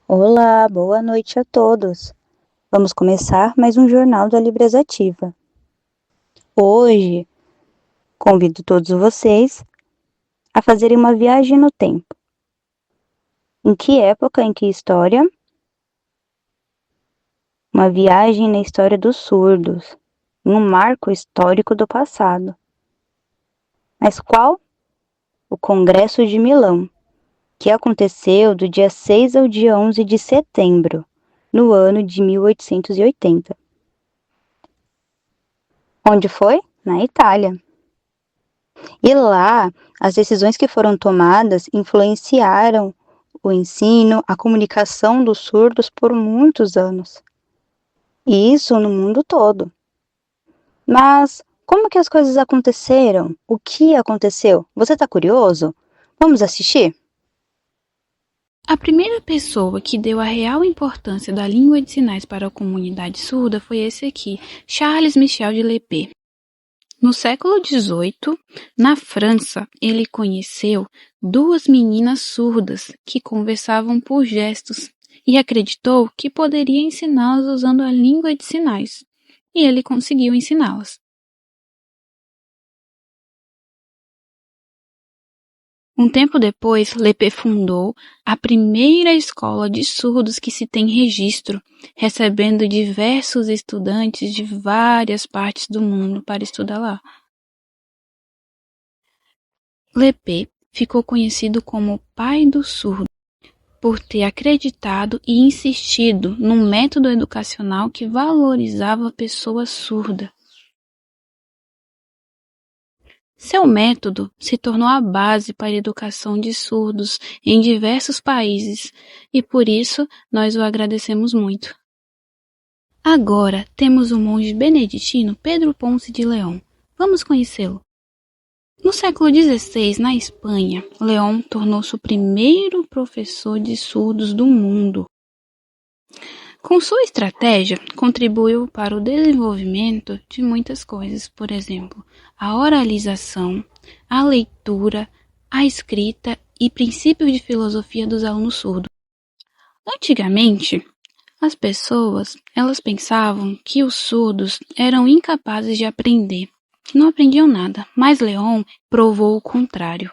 Olá, boa noite a todos. Vamos começar mais um Jornal da Libras Ativa. Hoje, convido todos vocês a fazerem uma viagem no tempo. Em que época, em que história? Uma viagem na história dos surdos, em um marco histórico do passado. Mas qual? O Congresso de Milão, que aconteceu do dia 6 ao dia 11 de setembro, no ano de 1880. Onde foi? Na Itália. E lá, as decisões que foram tomadas influenciaram o ensino, a comunicação dos surdos por muitos anos. E isso no mundo todo. Mas como que as coisas aconteceram? O que aconteceu? Você está curioso? Vamos assistir? A primeira pessoa que deu a real importância da língua de sinais para a comunidade surda foi esse aqui, Charles Michel de Lépée. No século XVIII, na França, ele conheceu duas meninas surdas que conversavam por gestos e acreditou que poderia ensiná-las usando a língua de sinais. E ele conseguiu ensiná-las. Um tempo depois, Lépée fundou a primeira escola de surdos que se tem registro, recebendo diversos estudantes de várias partes do mundo para estudar lá. Lépée ficou conhecido como o pai do surdo, por ter acreditado e insistido num método educacional que valorizava a pessoa surda. Seu método se tornou a base para a educação de surdos em diversos países e por isso nós o agradecemos muito. Agora temos o monge beneditino Pedro Ponce de León. Vamos conhecê-lo. No século XVI, na Espanha, León tornou-se o primeiro professor de surdos do mundo. Com sua estratégia, contribuiu para o desenvolvimento de muitas coisas, por exemplo, a oralização, a leitura, a escrita e princípios de filosofia dos alunos surdos. Antigamente, as pessoas, elas pensavam que os surdos eram incapazes de aprender, que não aprendiam nada, mas León provou o contrário.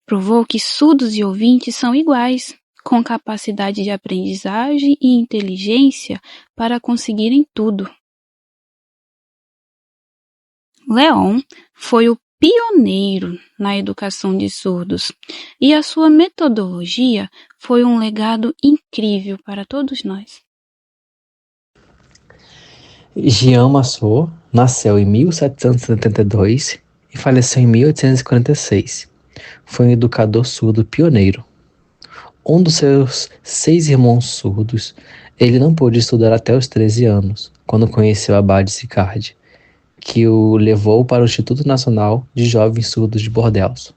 Provou que surdos e ouvintes são iguais, com capacidade de aprendizagem e inteligência para conseguirem tudo. León foi o pioneiro na educação de surdos e a sua metodologia foi um legado incrível para todos nós. Jean Massot nasceu em 1772 e faleceu em 1846. Foi um educador surdo pioneiro. Um dos seus 6 irmãos surdos, ele não pôde estudar até os 13 anos, quando conheceu Abade Sicard, que o levou para o Instituto Nacional de Jovens Surdos de Bordeaux.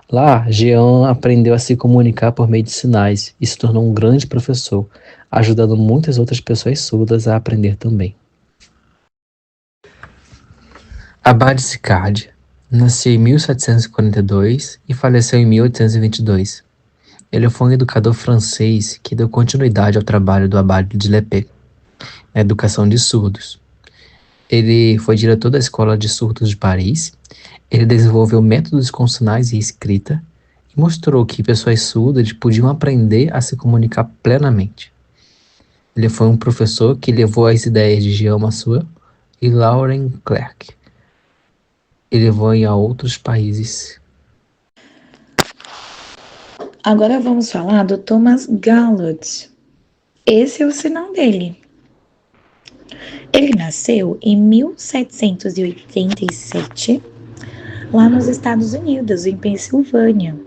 Lá, Jean aprendeu a se comunicar por meio de sinais e se tornou um grande professor, ajudando muitas outras pessoas surdas a aprender também. Abade Sicard nasceu em 1742 e faleceu em 1822. Ele foi um educador francês que deu continuidade ao trabalho do Abade de Lépée, na educação de surdos. Ele foi diretor da Escola de Surdos de Paris. Ele desenvolveu métodos com sinais e escrita e mostrou que pessoas surdas podiam aprender a se comunicar plenamente. Ele foi um professor que levou as ideias de Jean Massot e Lauren Clerc e levou a outros países. Agora vamos falar do Thomas Gallup. Esse é o sinal dele. Ele nasceu em 1787, lá nos Estados Unidos, em Pensilvânia.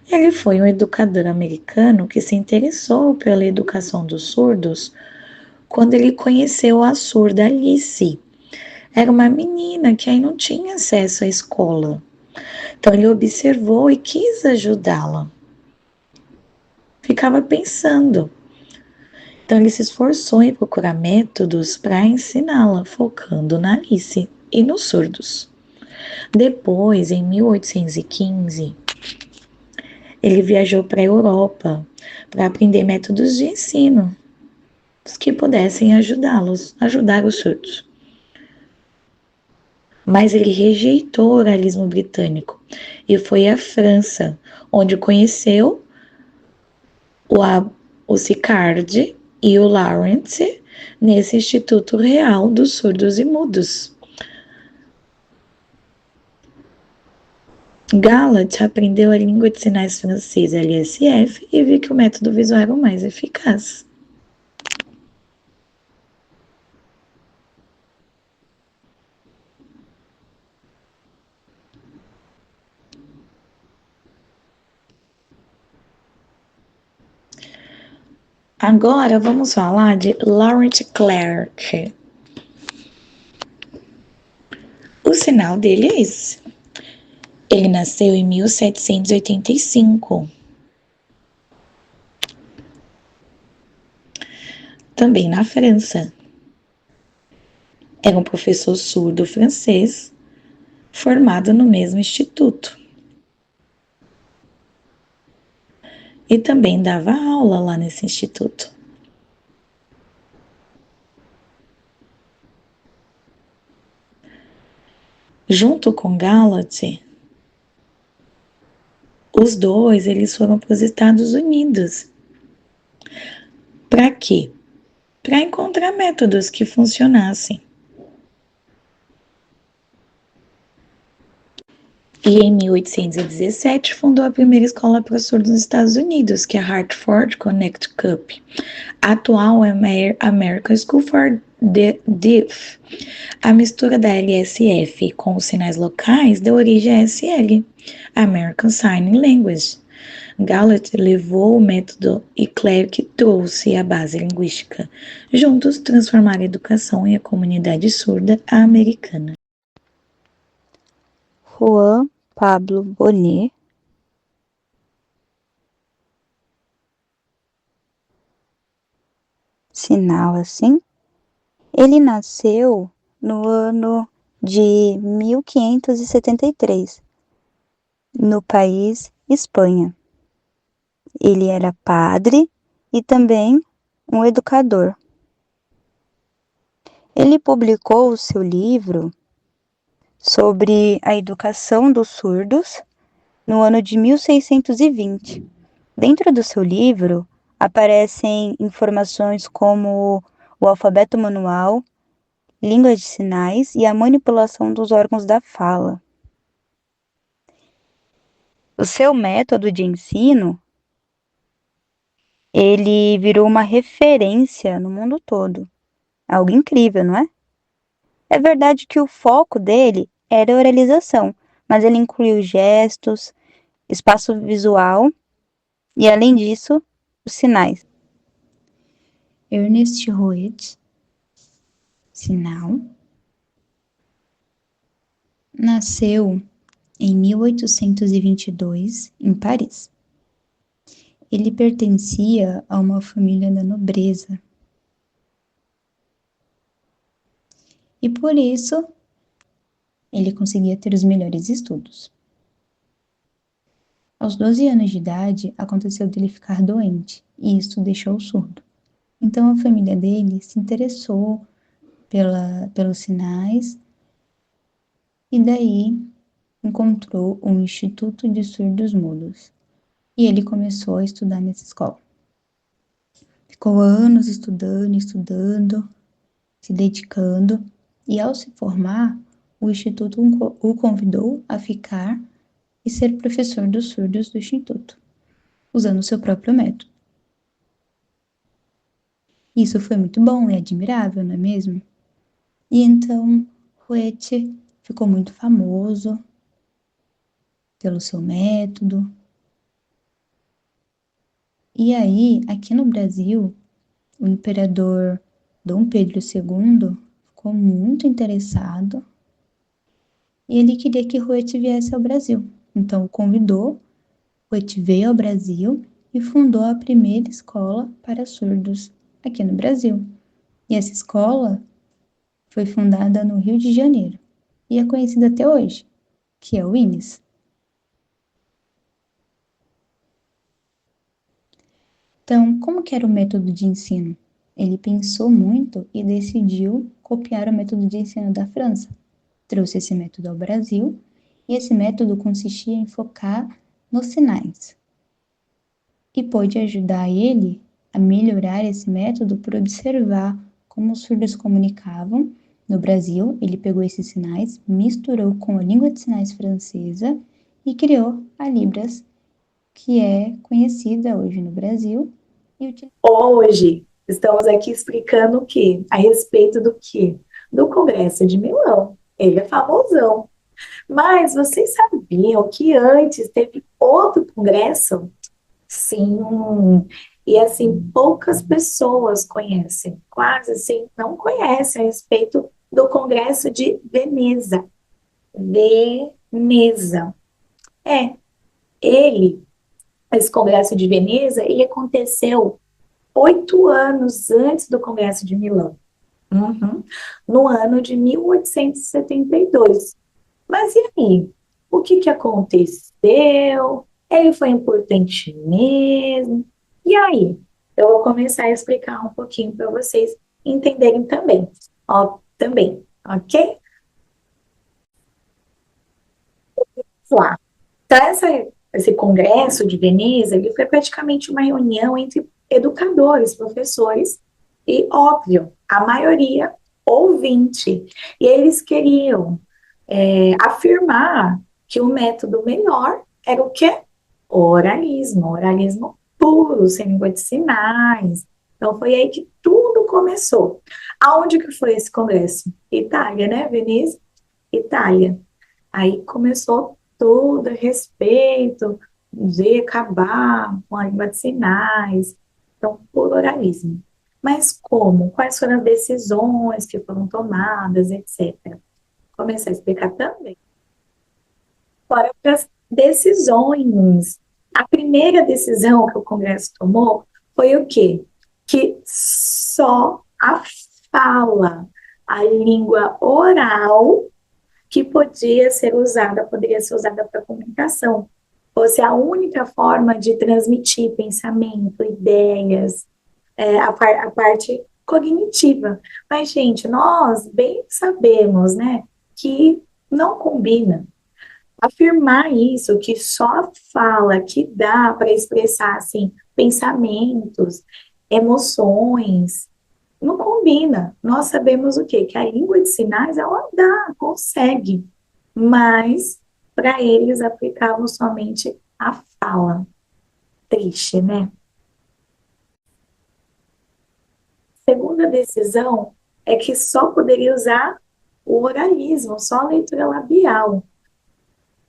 Ele foi um educador americano que se interessou pela educação dos surdos quando ele conheceu a surda Alice. Era uma menina que aí não tinha acesso à escola. Então ele observou e quis ajudá-la. Ficava pensando. Então ele se esforçou em procurar métodos para ensiná-la, focando na Alice e nos surdos. Depois, em 1815, ele viajou para a Europa para aprender métodos de ensino que pudessem ajudar os surdos. Mas ele rejeitou o oralismo britânico e foi à França, onde conheceu o Sicard e o Lawrence nesse Instituto Real dos Surdos e Mudos. Gallat aprendeu a língua de sinais francesa LSF e viu que o método visual era o mais eficaz. Agora vamos falar de Laurent Clerc. O sinal dele é esse. Ele nasceu em 1785. Também na França. Era um professor surdo francês, formado no mesmo instituto. E também dava aula lá nesse instituto. Junto com Gallat, os dois eles foram para os Estados Unidos. Para quê? Para encontrar métodos que funcionassem. E em 1817 fundou a primeira escola para surdos nos Estados Unidos, que é a Hartford Connecticut, atual American School for the Deaf. A mistura da LSF com os sinais locais deu origem à ASL, American Sign Language. Gallat levou o método e Clerc trouxe a base linguística. Juntos transformaram a educação e a comunidade surda americana. Juan Pablo Bonet sinal assim. Ele nasceu no ano de 1573, no país Espanha. Ele era padre e também um educador. Ele publicou o seu livro sobre a educação dos surdos no ano de 1620. Dentro do seu livro aparecem informações como o alfabeto manual, língua de sinais e a manipulação dos órgãos da fala. O seu método de ensino, ele virou uma referência no mundo todo. Algo incrível, não é? É verdade que o foco dele era a oralização, mas ele incluiu gestos, espaço visual e, além disso, os sinais. Ernest Reuet, sinal, nasceu em 1822 em Paris. Ele pertencia a uma família da nobreza. E por isso, ele conseguia ter os melhores estudos. Aos 12 anos de idade, aconteceu dele ficar doente, e isso deixou-o surdo. Então a família dele se interessou pelos sinais, e daí encontrou o Instituto de Surdos Mudos. E ele começou a estudar nessa escola. Ficou anos estudando, se dedicando, e ao se formar, o Instituto o convidou a ficar e ser professor dos surdos do Instituto, usando o seu próprio método. Isso foi muito bom e admirável, não é mesmo? E então, Reuet ficou muito famoso pelo seu método. E aí, aqui no Brasil, o imperador Dom Pedro II ficou muito interessado e ele queria que Reuet viesse ao Brasil. Então, o convidou, Reuet veio ao Brasil e fundou a primeira escola para surdos aqui no Brasil. E essa escola foi fundada no Rio de Janeiro e é conhecida até hoje, que é o INES. Então, como que era o método de ensino? Ele pensou muito e decidiu copiar o método de ensino da França. Trouxe esse método ao Brasil e esse método consistia em focar nos sinais. E pôde ajudar ele a melhorar esse método por observar como os surdos comunicavam. No Brasil, ele pegou esses sinais, misturou com a língua de sinais francesa e criou a Libras, que é conhecida hoje no Brasil. Hoje, estamos aqui explicando o quê? A respeito do quê? Do Congresso de Milão. Ele é famosão. Mas vocês sabiam que antes teve outro congresso? Sim. E assim, poucas pessoas conhecem, quase assim, não conhecem a respeito do Congresso de Veneza. Veneza. Esse Congresso de Veneza, ele aconteceu 8 anos antes do Congresso de Milão. No ano de 1872. Mas e aí? O que aconteceu? Ele foi importante mesmo? E aí? Eu vou começar a explicar um pouquinho para vocês entenderem também. Ok? Vamos lá. Então, esse congresso de Veneza, ele foi praticamente uma reunião entre educadores, professores e, óbvio, a maioria ouvinte. E eles queriam afirmar que o método melhor era o quê? Oralismo puro, sem língua de sinais. Então, foi aí que tudo começou. Aonde que foi esse congresso? Itália, né? Veneza, Itália. Aí começou todo a respeito de acabar com a língua de sinais. Então, por oralismo. Mas como? Quais foram as decisões que foram tomadas, etc. Começar a explicar também. Agora, para as decisões. A primeira decisão que o Congresso tomou foi o quê? Que só a fala, a língua oral, que poderia ser usada para comunicação. Fosse a única forma de transmitir pensamento, ideias, a parte cognitiva. Mas, gente, nós bem sabemos, né, que não combina. Afirmar isso, que só fala que dá para expressar, assim, pensamentos, emoções, não combina. Nós sabemos o quê? Que a língua de sinais, ela dá, consegue, mas para eles aplicavam somente a fala. Triste, né? Segunda decisão é que só poderia usar o oralismo, só a leitura labial.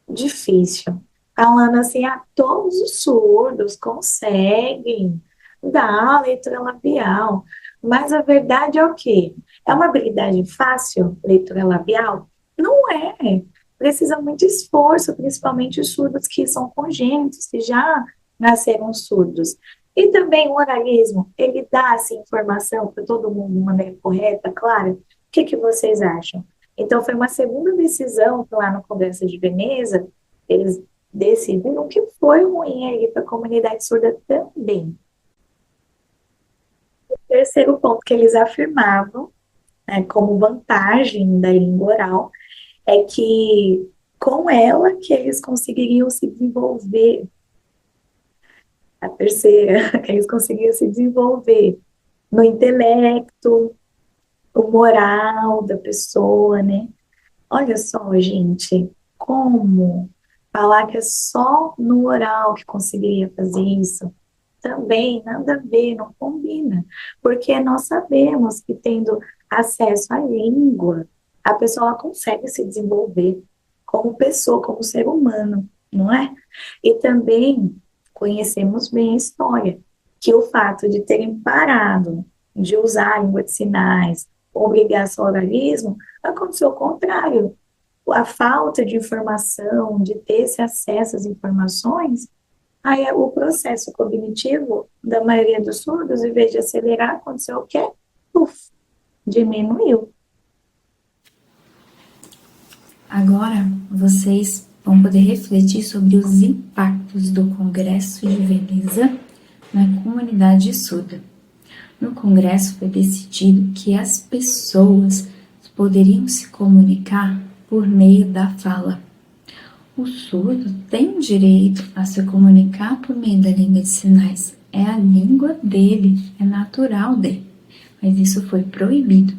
Difícil. Falando assim, todos os surdos conseguem dar a leitura labial. Mas a verdade é o quê? É uma habilidade fácil, leitura labial? Não é. Precisa muito esforço, principalmente os surdos que são congênitos, que já nasceram surdos. E também o oralismo, ele dá essa informação para todo mundo de maneira correta, clara? O que vocês acham? Então, foi uma segunda decisão que lá no Congresso de Veneza, eles decidiram que foi ruim aí para a comunidade surda também. O terceiro ponto que eles afirmavam, né, como vantagem da língua oral, é que com ela que eles conseguiriam se desenvolver. A terceira, que eles conseguiriam se desenvolver no intelecto, o moral da pessoa, né? Olha só, gente, como falar que é só no oral que conseguiria fazer isso, também nada a ver, não combina, porque nós sabemos que tendo acesso à língua, a pessoa ela consegue se desenvolver como pessoa, como ser humano, não é? E também conhecemos bem a história, que o fato de terem parado de usar a língua de sinais, obrigação ao oralismo, aconteceu o contrário. A falta de informação, de ter esse acesso às informações, aí o processo cognitivo da maioria dos surdos, em vez de acelerar, aconteceu o quê? Uf, diminuiu. Agora, vocês vão poder refletir sobre os impactos do Congresso de Veneza na comunidade surda. No congresso foi decidido que as pessoas poderiam se comunicar por meio da fala. O surdo tem o direito a se comunicar por meio da língua de sinais. É a língua dele, é natural dele, mas isso foi proibido.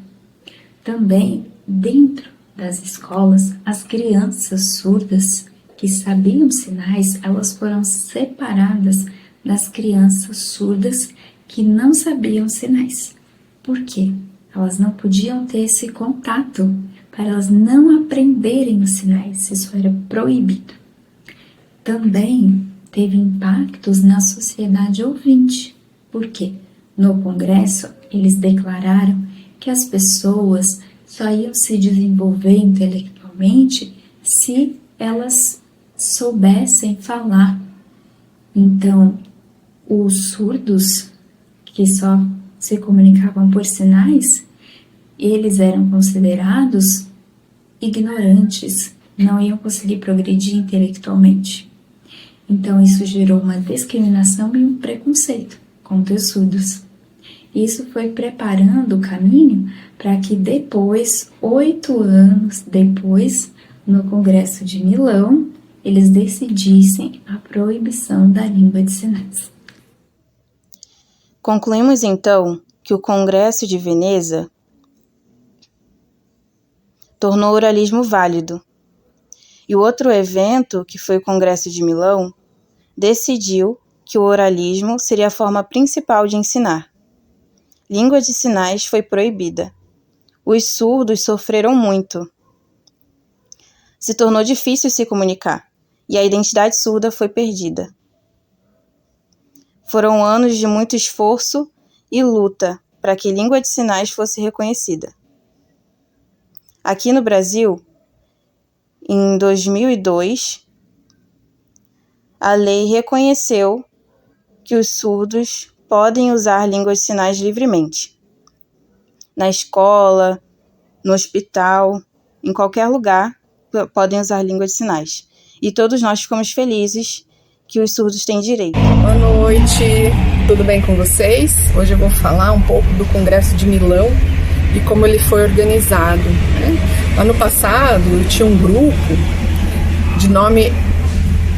Também, dentro das escolas, as crianças surdas que sabiam sinais, elas foram separadas das crianças surdas que não sabiam sinais. Por quê? Elas não podiam ter esse contato, para elas não aprenderem os sinais, isso era proibido. Também teve impactos na sociedade ouvinte. Por quê? No congresso, eles declararam que as pessoas só iam se desenvolver intelectualmente se elas soubessem falar. Então, os surdos, que só se comunicavam por sinais, eles eram considerados ignorantes, não iam conseguir progredir intelectualmente. Então, isso gerou uma discriminação e um preconceito contra os surdos. Isso foi preparando o caminho para que depois, 8 anos depois, no Congresso de Milão, eles decidissem a proibição da língua de sinais. Concluímos então que o Congresso de Veneza tornou o oralismo válido. E o outro evento, que foi o Congresso de Milão, decidiu que o oralismo seria a forma principal de ensinar. Língua de sinais foi proibida. Os surdos sofreram muito. Se tornou difícil se comunicar, e a identidade surda foi perdida. Foram anos de muito esforço e luta para que língua de sinais fosse reconhecida. Aqui no Brasil, em 2002, a lei reconheceu que os surdos podem usar língua de sinais livremente. Na escola, no hospital, em qualquer lugar, podem usar língua de sinais. E todos nós ficamos felizes que os surdos têm direito. Boa noite, tudo bem com vocês? Hoje eu vou falar um pouco do Congresso de Milão e como ele foi organizado. Ano passado eu tinha um grupo de nome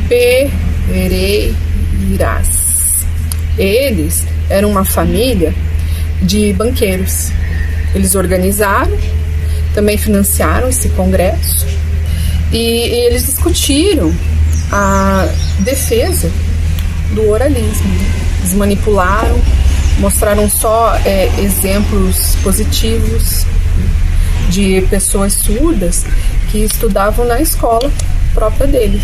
Pereiras. Eles eram uma família de banqueiros. Eles organizaram, também financiaram esse congresso e eles discutiram a defesa do oralismo. Eles manipularam, mostraram só exemplos positivos de pessoas surdas que estudavam na escola própria deles.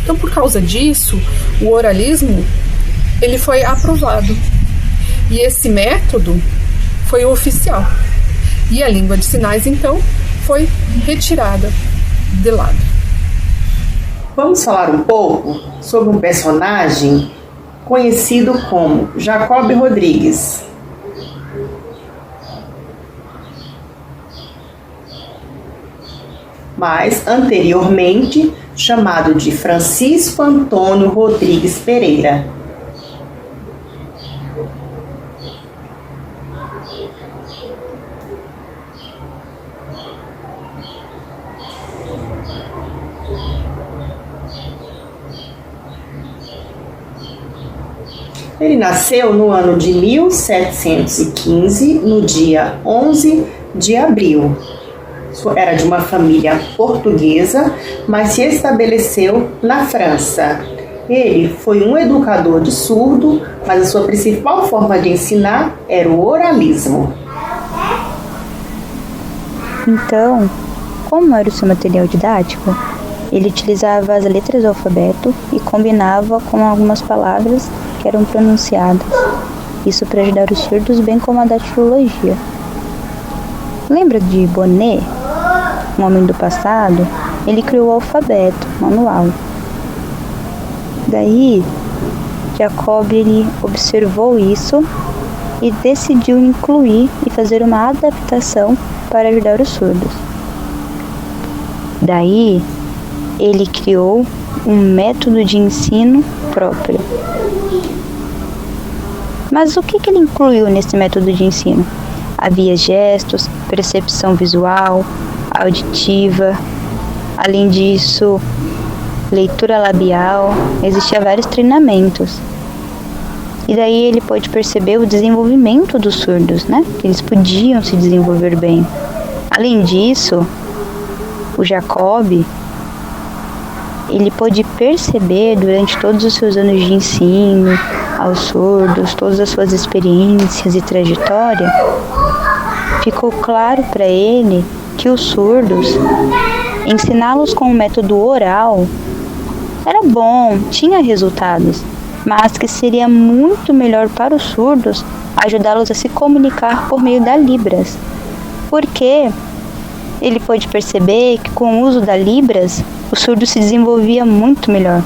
Então, por causa disso, o oralismo ele foi aprovado. E esse método foi o oficial. E a língua de sinais, então, foi retirada de lado. Vamos falar um pouco sobre um personagem conhecido como Jacob Rodrigues. Mas anteriormente chamado de Francisco Antônio Rodrigues Pereira. Ele nasceu no ano de 1715, no dia 11 de abril. Era de uma família portuguesa, mas se estabeleceu na França. Ele foi um educador de surdo, mas a sua principal forma de ensinar era o oralismo. Então, como era o seu material didático? Ele utilizava as letras do alfabeto e combinava com algumas palavras que eram pronunciadas. Isso para ajudar os surdos, bem como a datilologia. Lembra de Bonnet, um homem do passado? Ele criou o alfabeto manual. Daí, Jacob ele observou isso e decidiu incluir e fazer uma adaptação para ajudar os surdos. Daí, ele criou um método de ensino próprio. Mas o que ele incluiu nesse método de ensino? Havia gestos, percepção visual, auditiva, além disso, leitura labial, existia vários treinamentos. E daí ele pôde perceber o desenvolvimento dos surdos, né? Que eles podiam se desenvolver bem. Além disso, o Jacob, ele pôde perceber durante todos os seus anos de ensino aos surdos, todas as suas experiências e trajetória, ficou claro para ele que os surdos, ensiná-los com o método oral era bom, tinha resultados, mas que seria muito melhor para os surdos ajudá-los a se comunicar por meio da Libras. Porque ele pôde perceber que com o uso da Libras, o surdo se desenvolvia muito melhor.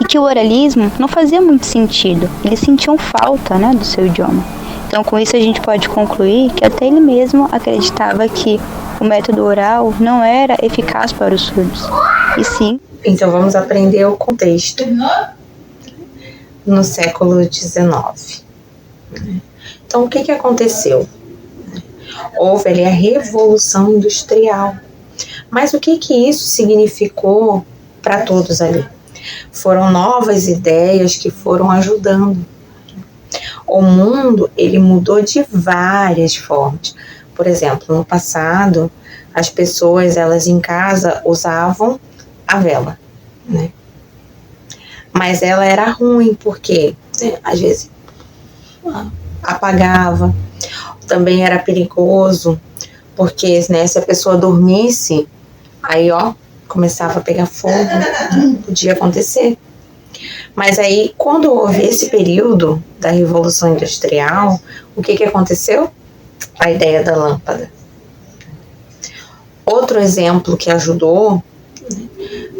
E que o oralismo não fazia muito sentido, eles sentiam falta, né, do seu idioma. Então, com isso, a gente pode concluir que até ele mesmo acreditava que o método oral não era eficaz para os surdos, e Então, vamos aprender o contexto no século XIX. Então, o que aconteceu? Houve ali a Revolução Industrial. Mas o que isso significou para todos ali? Foram novas ideias que foram ajudando. O mundo, ele mudou de várias formas. Por exemplo, no passado, as pessoas, elas em casa usavam a vela, né? Mas ela era ruim, porque às vezes apagava. Também era perigoso, porque né, se a pessoa dormisse, aí começava a pegar fogo, podia acontecer. Mas aí, quando houve esse período da Revolução Industrial, o que aconteceu? A ideia da lâmpada. Outro exemplo que ajudou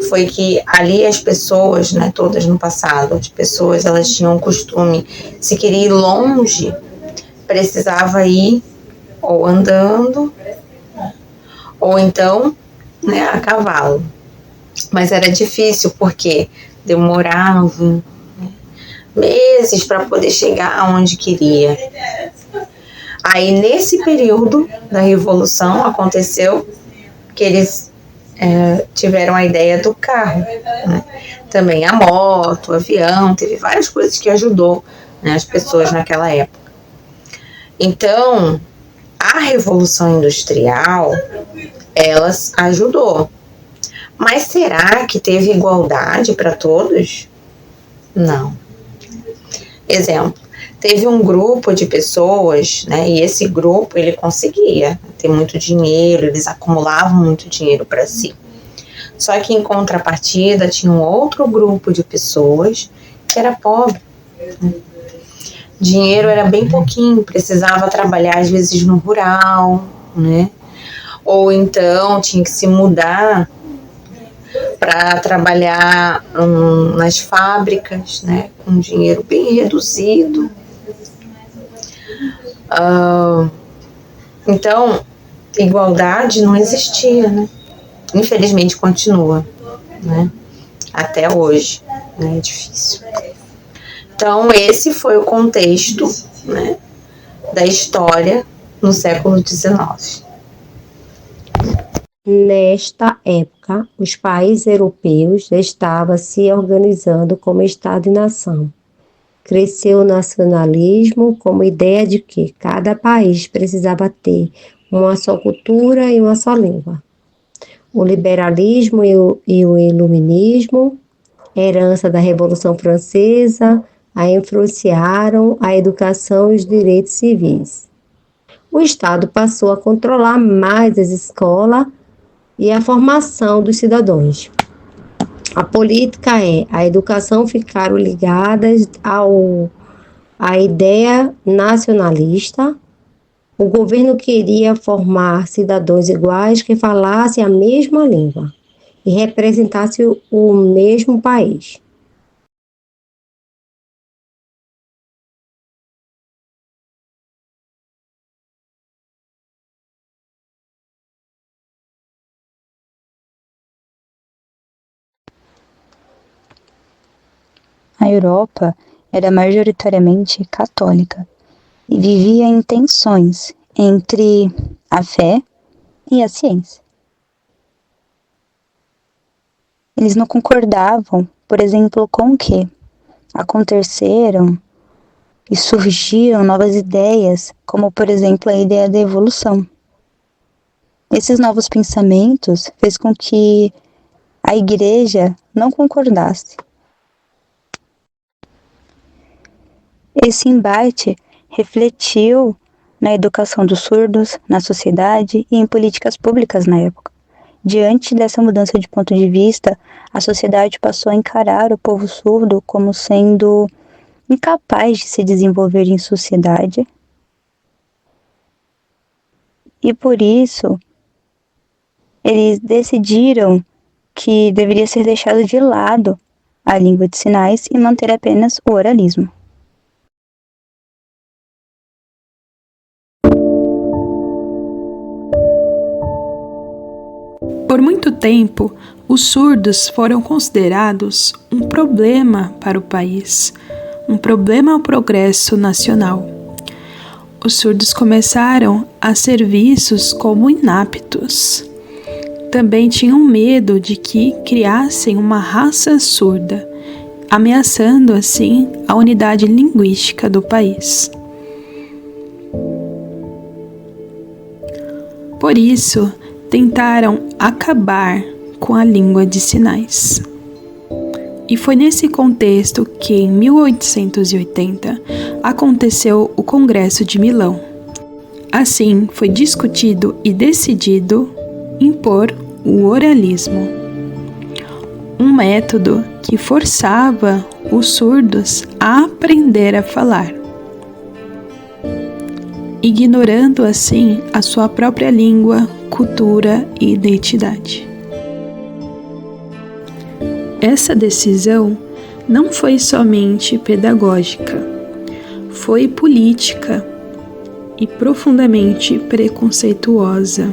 foi que ali as pessoas, né, todas no passado, as pessoas elas tinham o costume, se queria ir longe, precisava ir ou andando, ou então né, a cavalo. Mas era difícil porque demorava meses para poder chegar aonde queria. Aí nesse período da Revolução aconteceu que eles tiveram a ideia do carro, né? Também a moto, o avião, teve várias coisas que ajudou, né, as pessoas naquela época. Então, a Revolução Industrial, elas ajudou. Mas será que teve igualdade para todos? Não. Exemplo, teve um grupo de pessoas, né, e esse grupo ele conseguia ter muito dinheiro, eles acumulavam muito dinheiro para si. Só que em contrapartida tinha um outro grupo de pessoas que era pobre. Dinheiro era bem pouquinho, precisava trabalhar às vezes no rural, né? Ou então tinha que se mudar para trabalhar nas fábricas, né? Com dinheiro bem reduzido. Então, igualdade não existia, né? Infelizmente continua, né? Até hoje, né? É difícil. Então, esse foi o contexto, né, da história no século XIX. Nesta época, os países europeus estavam se organizando como Estado e nação. Cresceu o nacionalismo como ideia de que cada país precisava ter uma só cultura e uma só língua. O liberalismo e o iluminismo, herança da Revolução Francesa, a influenciaram a educação e os direitos civis. O Estado passou a controlar mais as escolas e a formação dos cidadãos. A política a educação ficaram ligadas à ideia nacionalista. O governo queria formar cidadãos iguais que falassem a mesma língua e representassem o mesmo país. A Europa, era majoritariamente católica e vivia em tensões entre a fé e a ciência. Eles não concordavam, por exemplo, com que aconteceram e surgiram novas ideias, como, por exemplo, a ideia da evolução. Esses novos pensamentos fez com que a igreja não concordasse. Esse embate refletiu na educação dos surdos, na sociedade e em políticas públicas na época. Diante dessa mudança de ponto de vista, a sociedade passou a encarar o povo surdo como sendo incapaz de se desenvolver em sociedade. E por isso, eles decidiram que deveria ser deixado de lado a língua de sinais e manter apenas o oralismo. Por muito tempo, os surdos foram considerados um problema para o país, um problema ao progresso nacional. Os surdos começaram a ser vistos como inaptos. Também tinham medo de que criassem uma raça surda, ameaçando assim a unidade linguística do país. Por isso, tentaram acabar com a língua de sinais. E foi nesse contexto que, em 1880, aconteceu o Congresso de Milão. Assim, foi discutido e decidido impor o oralismo, um método que forçava os surdos a aprender a falar, ignorando assim a sua própria língua, cultura e identidade. Essa decisão não foi somente pedagógica, foi política e profundamente preconceituosa,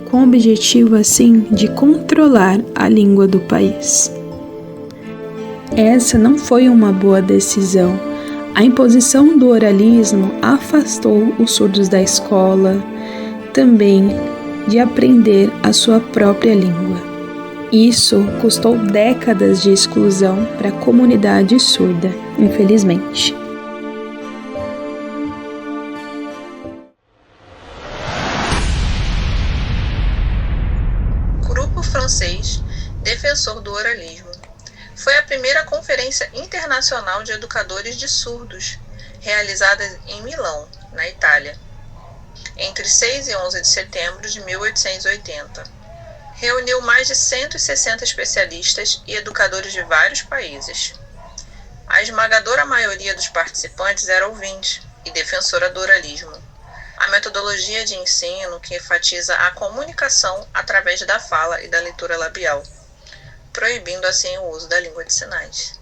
com o objetivo assim de controlar a língua do país. Essa não foi uma boa decisão. A imposição do oralismo afastou os surdos da escola, também de aprender a sua própria língua. Isso custou décadas de exclusão para a comunidade surda, infelizmente. Grupo francês defensor do oralismo. Foi a primeira conferência internacional de educadores de surdos, realizada em Milão, na Itália, entre 6 e 11 de setembro de 1880. Reuniu mais de 160 especialistas e educadores de vários países. A esmagadora maioria dos participantes era ouvinte e defensora do oralismo, a metodologia de ensino que enfatiza a comunicação através da fala e da leitura labial, proibindo assim o uso da língua de sinais.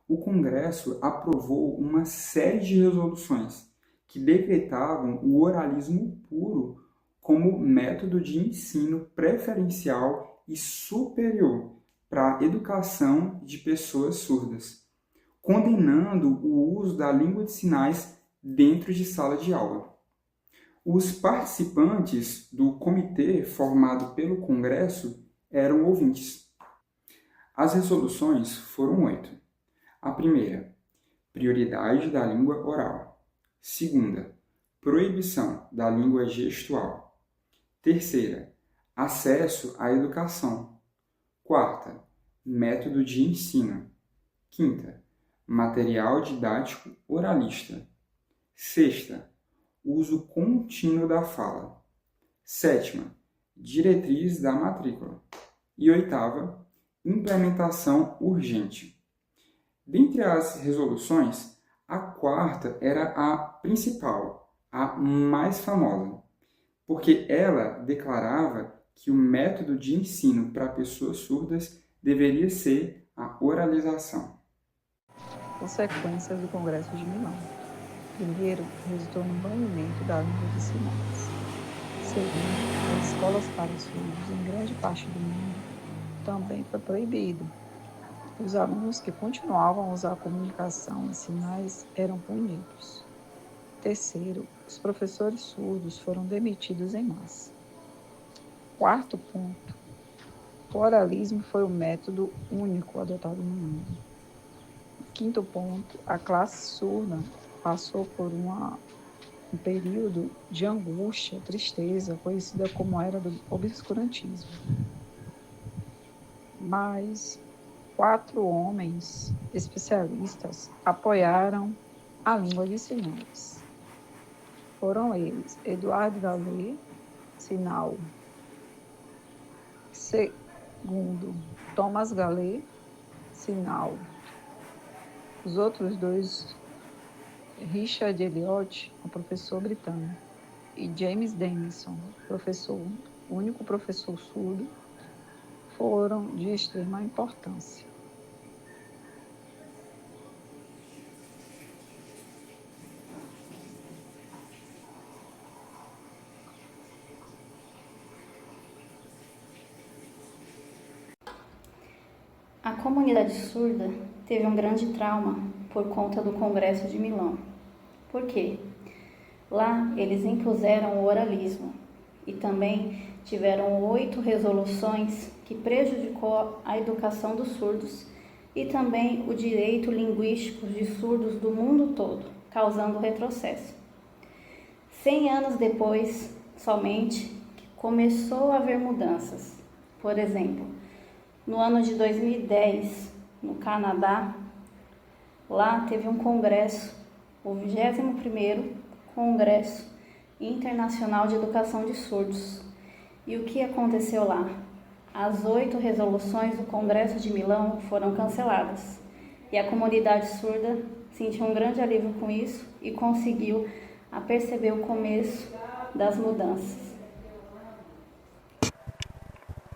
O Congresso aprovou uma série de resoluções que decretavam o oralismo puro como método de ensino preferencial e superior para a educação de pessoas surdas, condenando o uso da língua de sinais dentro de sala de aula. Os participantes do comitê formado pelo Congresso eram ouvintes. As resoluções foram 8. A primeira, prioridade da língua oral. Segunda, proibição da língua gestual. Terceira, acesso à educação. Quarta, método de ensino. Quinta, material didático oralista. Sexta, uso contínuo da fala. Sétima, diretriz da matrícula. E oitava, implementação urgente. Dentre as resoluções, a quarta era a principal, a mais famosa, porque ela declarava que o método de ensino para pessoas surdas deveria ser a oralização. Consequências do Congresso de Milão. Primeiro, resultou no banimento da língua de sinais. Segundo, as escolas para surdos em grande parte do mundo também foi proibido. Os alunos que continuavam a usar a comunicação em sinais eram punidos. Terceiro, os professores surdos foram demitidos em massa. Quarto ponto, o oralismo foi o método único adotado no mundo. Quinto ponto, a classe surda passou por um período de angústia, tristeza, conhecida como era do obscurantismo. Mas 4 homens especialistas apoiaram a língua de sinais. Foram eles: Eduardo Gallet, sinal. Segundo, Thomas Gallet, sinal. Os outros 2, Richard Elliot, um professor britânico, e James Denison, único professor surdo, foram de extrema importância. A comunidade surda teve um grande trauma por conta do Congresso de Milão. Por quê? Lá eles impuseram o oralismo e também tiveram 8 resoluções que prejudicou a educação dos surdos e também o direito linguístico de surdos do mundo todo, causando retrocesso. 100 anos depois, somente, começou a haver mudanças. Por exemplo, no ano de 2010, no Canadá, lá teve um congresso, o 21º Congresso Internacional de Educação de Surdos. E o que aconteceu lá? As 8 resoluções do Congresso de Milão foram canceladas. E a comunidade surda sentiu um grande alívio com isso e conseguiu perceber o começo das mudanças.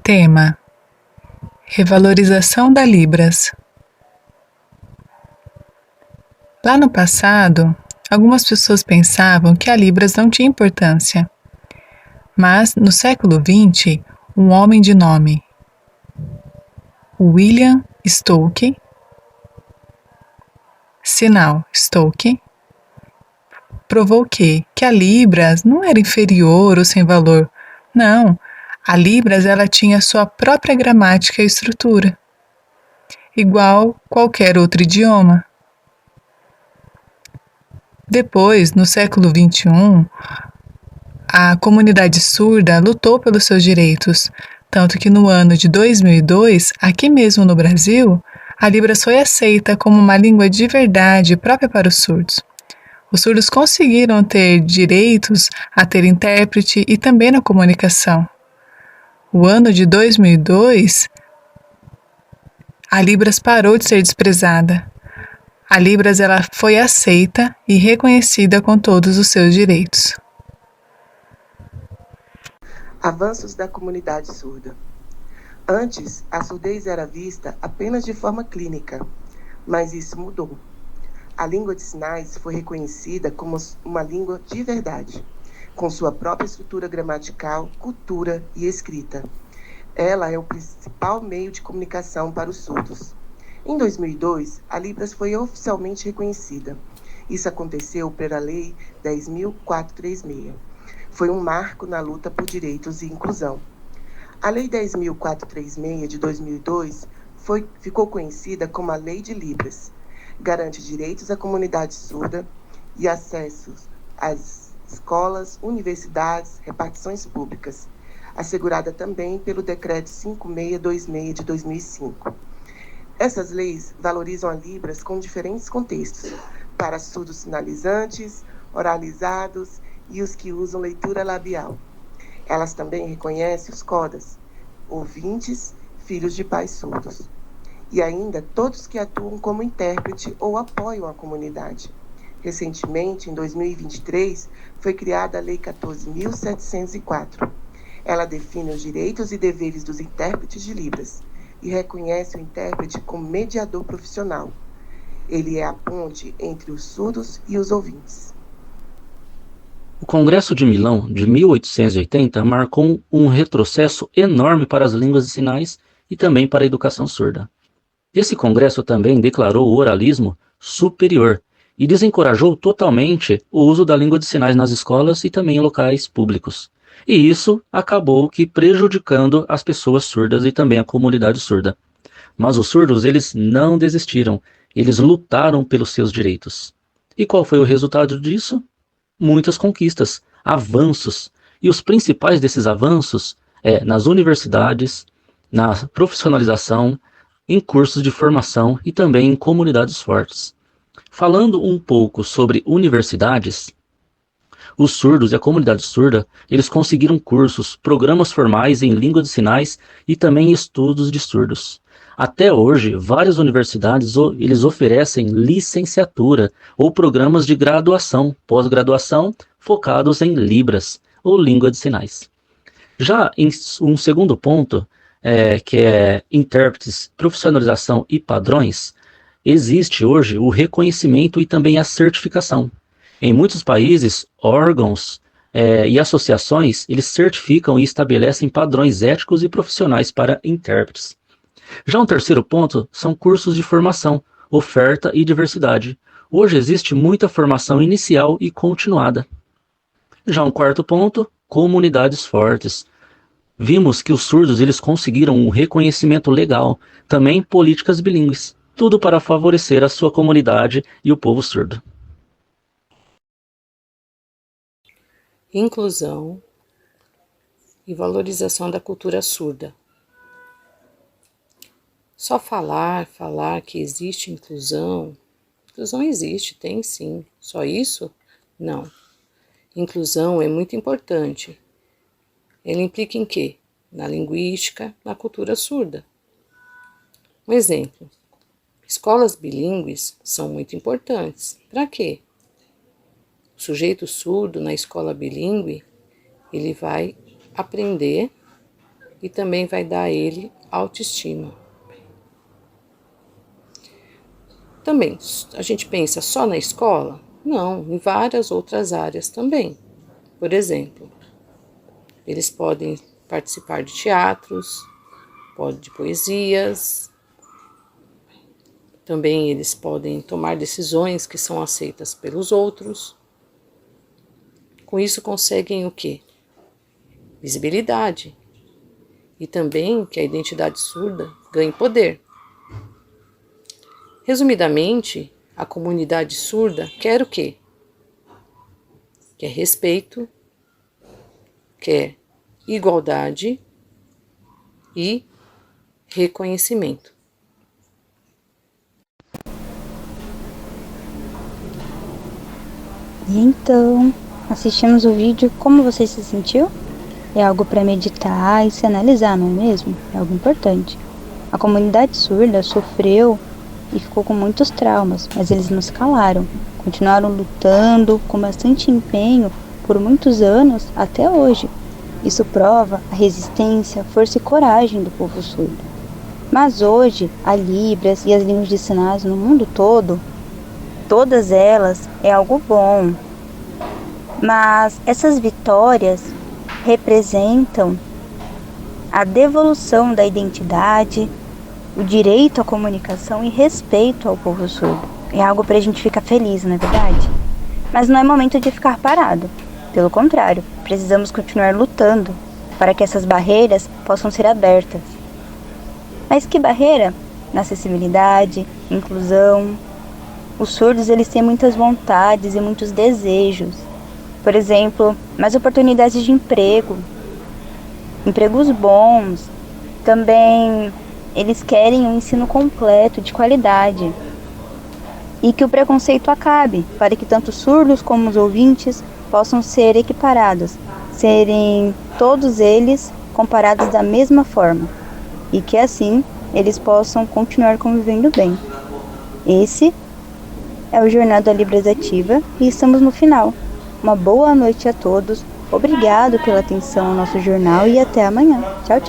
Tema: revalorização da Libras. Lá no passado, algumas pessoas pensavam que a Libras não tinha importância. Mas, no século XX, um homem de nome William Stokes, sinal Stokes, provou que a Libras não era inferior ou sem valor. Não, a Libras ela tinha sua própria gramática e estrutura, igual qualquer outro idioma. Depois, no século XXI, a comunidade surda lutou pelos seus direitos, tanto que no ano de 2002, aqui mesmo no Brasil, a Libras foi aceita como uma língua de verdade própria para os surdos. Os surdos conseguiram ter direitos a ter intérprete e também na comunicação. O ano de 2002, a Libras parou de ser desprezada. A Libras ela foi aceita e reconhecida com todos os seus direitos. Avanços da comunidade surda. Antes, a surdez era vista apenas de forma clínica, mas isso mudou. A língua de sinais foi reconhecida como uma língua de verdade, com sua própria estrutura gramatical, cultura e escrita. Ela é o principal meio de comunicação para os surdos. Em 2002, a Libras foi oficialmente reconhecida. Isso aconteceu pela Lei 10.436. Foi um marco na luta por direitos e inclusão. A Lei 10.436 de 2002 ficou conhecida como a Lei de Libras. Garante direitos à comunidade surda e acessos às escolas, universidades, repartições públicas, assegurada também pelo Decreto 5626 de 2005. Essas leis valorizam a Libras com diferentes contextos, para surdos sinalizantes, oralizados e os que usam leitura labial. Elas também reconhecem os CODAs, ouvintes, filhos de pais surdos, e ainda todos que atuam como intérprete ou apoiam a comunidade. Recentemente, em 2023, foi criada a Lei 14.704. Ela define os direitos e deveres dos intérpretes de Libras e reconhece o intérprete como mediador profissional. Ele é a ponte entre os surdos e os ouvintes. O Congresso de Milão, de 1880, marcou um retrocesso enorme para as línguas de sinais e também para a educação surda. Esse congresso também declarou o oralismo superior e desencorajou totalmente o uso da língua de sinais nas escolas e também em locais públicos. E isso acabou que prejudicando as pessoas surdas e também a comunidade surda. Mas os surdos, eles não desistiram, eles lutaram pelos seus direitos. E qual foi o resultado disso? Muitas conquistas, avanços. E os principais desses avanços nas universidades, na profissionalização, em cursos de formação e também em comunidades fortes. Falando um pouco sobre universidades, os surdos e a comunidade surda, eles conseguiram cursos, programas formais em língua de sinais e também estudos de surdos. Até hoje, várias universidades eles oferecem licenciatura ou programas de graduação, pós-graduação, focados em Libras, ou língua de sinais. Já em um segundo ponto, que é intérpretes, profissionalização e padrões, existe hoje o reconhecimento e também a certificação. Em muitos países, órgãos e associações, eles certificam e estabelecem padrões éticos e profissionais para intérpretes. Já um terceiro ponto são cursos de formação, oferta e diversidade. Hoje existe muita formação inicial e continuada. Já um quarto ponto, comunidades fortes. Vimos que os surdos eles conseguiram um reconhecimento legal, também políticas bilíngues, tudo para favorecer a sua comunidade e o povo surdo. Inclusão e valorização da cultura surda. Só falar que existe inclusão existe, tem sim. Só isso? Não. Inclusão é muito importante. Ele implica em quê? Na linguística, na cultura surda. Um exemplo, escolas bilíngues são muito importantes. Para quê? O sujeito surdo na escola bilíngue, ele vai aprender e também vai dar a ele autoestima. Também, a gente pensa só na escola? Não, em várias outras áreas também. Por exemplo, eles podem participar de teatros, de poesias. Também eles podem tomar decisões que são aceitas pelos outros. Com isso conseguem o quê? Visibilidade. E também que a identidade surda ganhe poder. Resumidamente, a comunidade surda quer o quê? Quer respeito, quer igualdade e reconhecimento. E então, assistimos o vídeo, como você se sentiu? É algo para meditar e se analisar, não é mesmo? É algo importante. A comunidade surda sofreu e ficou com muitos traumas, mas eles não se calaram. Continuaram lutando com bastante empenho por muitos anos até hoje. Isso prova a resistência, força e coragem do povo surdo. Mas hoje, a Libras e as línguas de sinais no mundo todo, todas elas é algo bom. Mas essas vitórias representam a devolução da identidade, o direito à comunicação e respeito ao povo surdo. É algo para a gente ficar feliz, não é verdade? Mas não é momento de ficar parado. Pelo contrário, precisamos continuar lutando para que essas barreiras possam ser abertas. Mas que barreira? Na acessibilidade, inclusão. Os surdos eles têm muitas vontades e muitos desejos. Por exemplo, mais oportunidades de emprego, empregos bons. Também eles querem um ensino completo, de qualidade. E que o preconceito acabe, para que tanto os surdos como os ouvintes possam ser equiparados, serem todos eles comparados da mesma forma. E que assim eles possam continuar convivendo bem. Esse é o Jornal da Libras Ativa e estamos no final. Uma boa noite a todos. Obrigado pela atenção ao nosso jornal e até amanhã. Tchau, tchau.